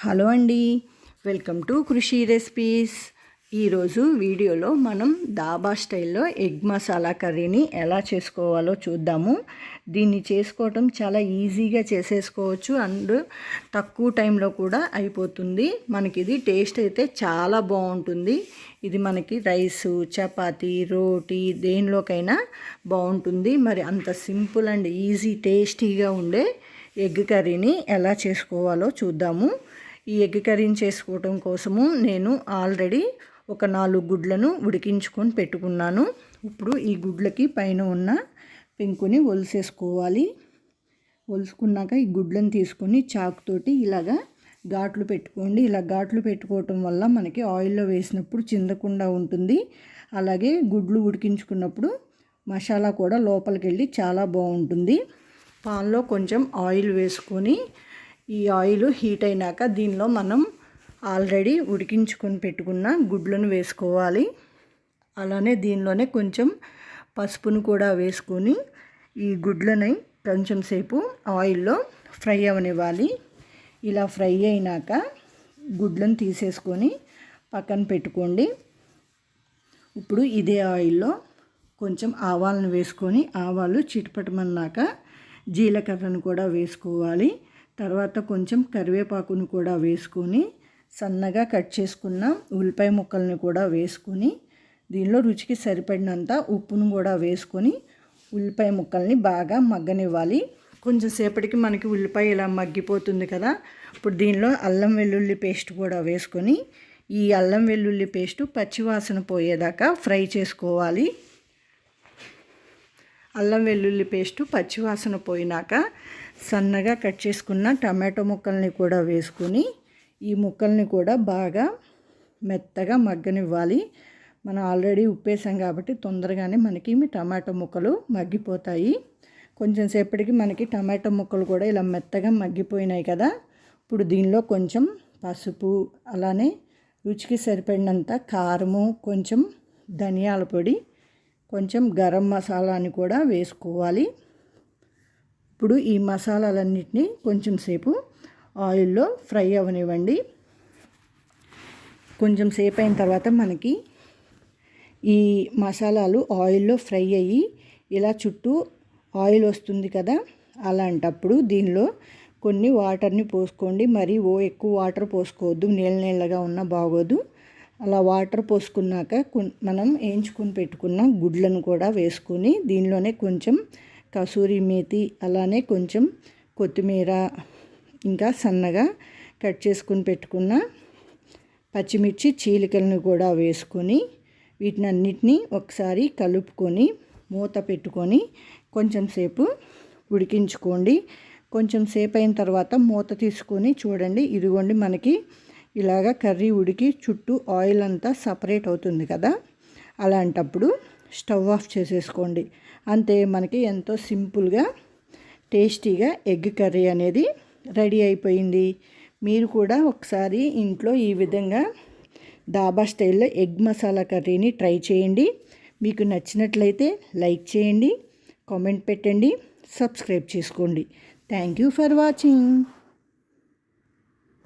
Hello అండి, welcome to కృషి recipes. ఈరోజు వీడియోలో మనం దాబా స్టైల్లో ఎగ్ మసాలా కర్రీని ఎలా చేసుకోవాలో చూద్దాము. దీన్ని చేసుకోవటం చాలా ఈజీగా చేసేసుకోవచ్చు అండ్ తక్కువ టైంలో కూడా అయిపోతుంది. మనకి ఇది టేస్ట్ అయితే చాలా బాగుంటుంది. ఇది మనకి రైసు, చపాతీ, రోటీ దేనిలోకైనా బాగుంటుంది. మరి అంత సింపుల్ అండ్ ఈజీ టేస్టీగా ఉండే ఎగ్ కర్రీని ఎలా చేసుకోవాలో చూద్దాము. ఈ ఎగ్ కర్రీని చేసుకోవటం కోసము నేను ఆల్రెడీ ఒక 4 గుడ్లను ఉడికించుకొని పెట్టుకున్నాను. ఇప్పుడు ఈ గుడ్లకి పైన ఉన్న పెంకుని ఒలిసేసుకోవాలి. ఒలుసుకున్నాక ఈ గుడ్లను తీసుకొని చాకుతోటి ఇలాగా ఘాట్లు పెట్టుకోండి. ఇలా ఘాట్లు పెట్టుకోవటం వల్ల మనకి ఆయిల్లో వేసినప్పుడు చిందకుండా ఉంటుంది. అలాగే గుడ్లు ఉడికించుకున్నప్పుడు మసాలా కూడా లోపలికి వెళ్ళి చాలా బాగుంటుంది. పాన్లో కొంచెం ఆయిల్ వేసుకొని ఈ ఆయిల్ హీట్ అయినాక దీనిలో మనం ఆల్రెడీ ఉడికించుకొని పెట్టుకున్న గుడ్లను వేసుకోవాలి. అలానే దీనిలోనే కొంచెం పసుపును కూడా వేసుకొని ఈ గుడ్లని కొంచెం సేపు ఆయిల్లో ఫ్రై అవనివ్వాలి. ఇలా ఫ్రై అయినాక గుడ్లను తీసేసుకొని పక్కన పెట్టుకోండి. ఇప్పుడు ఇదే ఆయిల్లో కొంచెం ఆవాలను వేసుకొని ఆవాలు చిటపటమన్నాక జీలకర్రను కూడా వేసుకోవాలి. తర్వాత కొంచెం కరివేపాకును కూడా వేసుకొని సన్నగా కట్ చేసుకున్న ఉల్లిపాయ ముక్కల్ని కూడా వేసుకొని దీనిలో రుచికి సరిపడినంత ఉప్పును కూడా వేసుకొని ఉల్లిపాయ ముక్కల్ని బాగా మగ్గనివ్వాలి. కొంచెం సేపటికి మనకి ఉల్లిపాయ ఇలా మగ్గిపోతుంది కదా. ఇప్పుడు దీనిలో అల్లం వెల్లుల్లి పేస్ట్ కూడా వేసుకొని ఈ అల్లం వెల్లుల్లి పేస్టు పచ్చివాసన పోయేదాకా ఫ్రై చేసుకోవాలి. అల్లం వెల్లుల్లి పేస్టు పచ్చివాసన పోయినాక సన్నగా కట్ చేసుకున్న టమాటో ముక్కల్ని కూడా వేసుకొని ఈ ముక్కల్ని కూడా బాగా మెత్తగా మగ్గనివ్వాలి. మనం ఆల్రెడీ ఉప్పేసాం కాబట్టి తొందరగానే మనకి టమాటో ముక్కలు మగ్గిపోతాయి. కొంచెం సేపటికి మనకి టమాటో ముక్కలు కూడా ఇలా మెత్తగా మగ్గిపోయినాయి కదా. ఇప్పుడు దీనిలో కొంచెం పసుపు, అలానే రుచికి సరిపడినంత కారము, కొంచెం ధనియాల పొడి, కొంచెం గరం మసాలాని కూడా వేసుకోవాలి. ఇప్పుడు ఈ మసాలాలన్నిటినీ కొంచెం సేపు ఆయిల్లో ఫ్రై అవనివ్వండి. కొంచెం సేపు అయిన తర్వాత మనకి ఈ మసాలాలు ఆయిల్లో ఫ్రై అయ్యి ఇలా చుట్టూ ఆయిల్ వస్తుంది కదా. అలాంటప్పుడు దీనిలో కొన్ని వాటర్ని పోసుకోండి. మరి ఎక్కువ వాటర్ పోసుకోవద్దు, నీళ్ళగా ఉన్నా బాగోదు. అలా వాటర్ పోసుకున్నాక మనం వేయించుకొని పెట్టుకున్న గుడ్లను కూడా వేసుకొని దీనిలోనే కొంచెం కసూరి మేతి, అలానే కొంచెం కొత్తిమీర, ఇంకా సన్నగా కట్ చేసుకుని పెట్టుకున్న పచ్చిమిర్చి చీలికలను కూడా వేసుకొని వీటినన్నిటినీ ఒకసారి కలుపుకొని మూత పెట్టుకొని కొంచెం సేపు ఉడికించుకోండి. కొంచెం సేపు అయిన తర్వాత మూత తీసుకొని చూడండి. ఇదిగోండి మనకి ఇలాగ కర్రీ ఉడికి చుట్టూ ఆయిల్ అంతా సపరేట్ అవుతుంది కదా. అలాంటప్పుడు స్టవ్ ఆఫ్ చేసేసుకోండి. అంతే, మనకి ఎంతో సింపుల్గా టేస్టీగా ఎగ్ కర్రీ అనేది రెడీ అయిపోయింది. మీరు కూడా ఒకసారి ఇంట్లో ఈ విధంగా దాబా స్టైల్లో ఎగ్ మసాలా కర్రీని ట్రై చేయండి. మీకు నచ్చినట్లయితే లైక్ చేయండి, కామెంట్ పెట్టండి, సబ్స్క్రైబ్ చేసుకోండి. Thank you for watching.